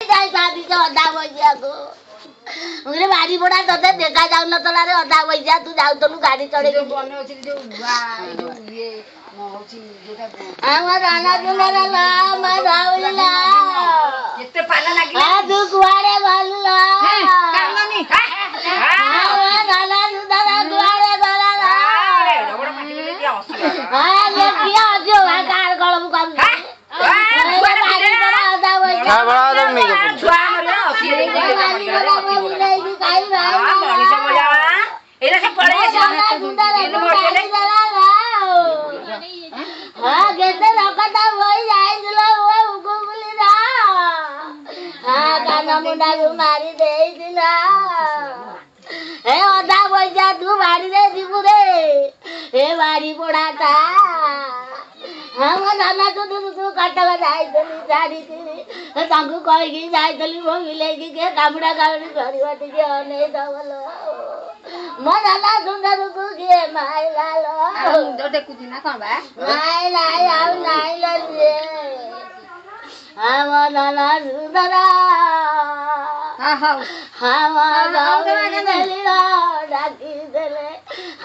ଯାଇ ସାରିଛ ଅଧା ବଇଯିବାକୁ ବାଡ଼ି ପୋଡ଼ା ତତେ ଦେଖା ଯାଉନଥିଲା ରେ ଅଧା ବଇଯିଆ ତୁ ଯାଉଥିଲୁ ଗାଡ଼ି ଚଢେଇକି ଆମ ଧାନ ଚୁଲାର ତୁ କୁଆଡେ ଗଲୁ କେତେ ଲୋକ ତ ବହି ଯାଇଥିଲ କାନ ମୁଣ୍ଡାକୁ ମାରି ଦେଇଥିଲା ଏ ଅଧା ପଇସା ତୁ ବାଡ଼ିରେ ଯିବୁ ରେ ଏ ବାଡ଼ି ପୋଡ଼ାଟା ଆମ ଧାନ ତୁ କଟକ ଯାଇଥିଲି ଛାଡ଼ିଥିଲି ତାଙ୍କୁ କହିକି ଯାଇଥିଲି ମୋ ବିଲେଇକି କିଏ କାମୁଡ଼ା କାମୁଡ଼ି କରିବ ଟିକେ ଅନେଇ ଦବଲ ମୋ ଧାନ ସୁନ୍ଦରକୁ କିଏ ମାଇଲା ଦେଖୁଛି ନା କଣ ବା ନାଇଁ ଆଉ ନାଇଁ ଲ ଆମ ଧାନ ସୁନ୍ଦର ଡାକିଦେଲେ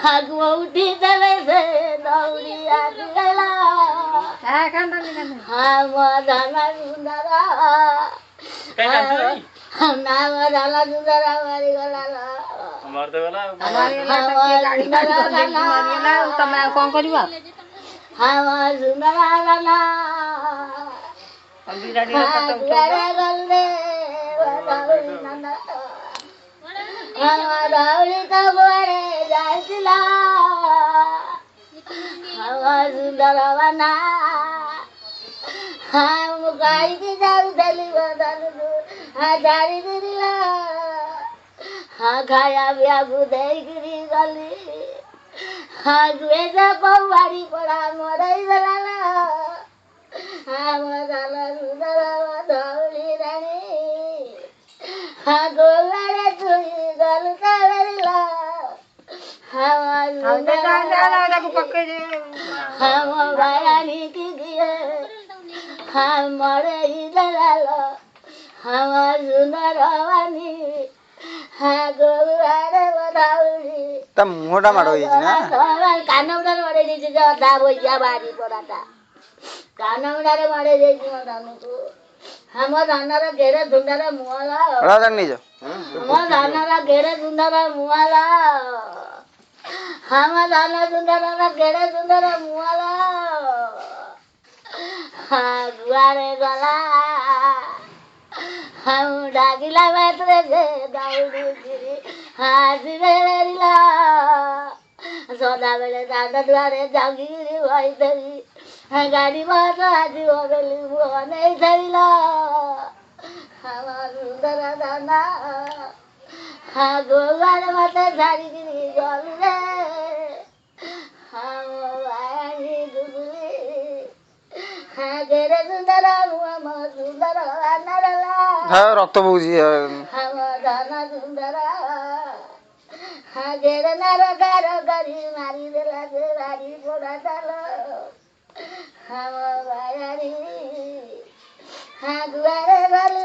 ଆଗ ଉଠିଦେଲେ ସେ ଦୌଡ଼ି ଆସିଗଲା ଆମ ଧାନ ସୁନ୍ଦର ନାମ ଧାନ ସୁନ୍ଦର ମରିଗଲା ତମେ ଆଉ କଣ କରିବ ଆମ ସୁନ୍ଦର ଗଲେ ଦୌଡ଼ି ତ କୁଆଡ଼େ ଯାଇଥିଲା ଆମ ସୁନ୍ଦର ବାନା ମୁଁ କହିକି ଯାଉଥିଲି ବଦଲକୁ ଛାଡ଼ିଦେଲା ଖାଇବା ପିଇବାକୁ ଦେଇକିରି ଗଲି ବାଡ଼ି ପଡ଼ା ମରେଇ ଦେଲା ଆମ ଧାନ ସୁନ୍ଦର ଧଉଳି ରାଣୀ ଗୋବାରେ ଛୁଇ ଗଲୁ କାଳିଲା ଆମ ବାୟାଣୀକି କିଏ ମରେଇ ଦେଲା ଆମ ସୁନ୍ଦର ବାଣୀ ତା ମୁହଁଟା ମାଡ଼ ହେଇଯାଇଛି ନା କାନ ମୁଣ୍ଡାରେ ମଡ଼େଇ ଦେଇଛି ଯେ ଅଧା ବଇଯିଆ ବାଡ଼ି ପଡ଼ାଟା କାନ ମୁଣ୍ଡାରେ ମଡ଼େଇ ଦେଇଛି ମୋ ଧାନକୁ ଆମ ଧାନର ଗେରେ ଧୁଣ୍ଡାର ମୁହଁଲ ମୋ ଧାନର ଗେରେ ଧୁଣ୍ଡାର ମୁହଁଲ ଆମ ଧାନ ସୁନ୍ଦରର ଗେରେ ସୁନ୍ଦର ମୁହଁଲ ଗୁଆରେ ଗଲା ଡାକିଲା ମାତ୍ରେ ଯେ ଦୌଡ଼ିକିରି ଆସିଲା ସଦାବେଳେ ଦାଣ୍ଡ ଦୁଆରେ ଜଗିକିରି ବଇଥିଲି ଗାଡ଼ି ବସ ଆସିବ ବୋଲି ମୁଁ ଅନେଇ ଥରିଲ ଆମ ସୁନ୍ଦର ଧାନ ଗୋବାରେ ମତେ ଛାଡ଼ିକିରି ଗଲୁ ରେ ଆମ ବାୟାଣୀ ଡୁବୁଲି ଗେରେ ସୁନ୍ଦର ଆମ ସୁନ୍ଦର ରକ୍ତ ବହୁଛି ଆମ ଧାନ ସୁନ୍ଦର ଗେରେ ନାର ଗାର କରି ମାରିଦେଲା ସେ ବାଡ଼ି ପୋଡ଼ା ଚାଲ ଆମ ବାୟାଣୀ ଗୁଆରେ ଗଲୁ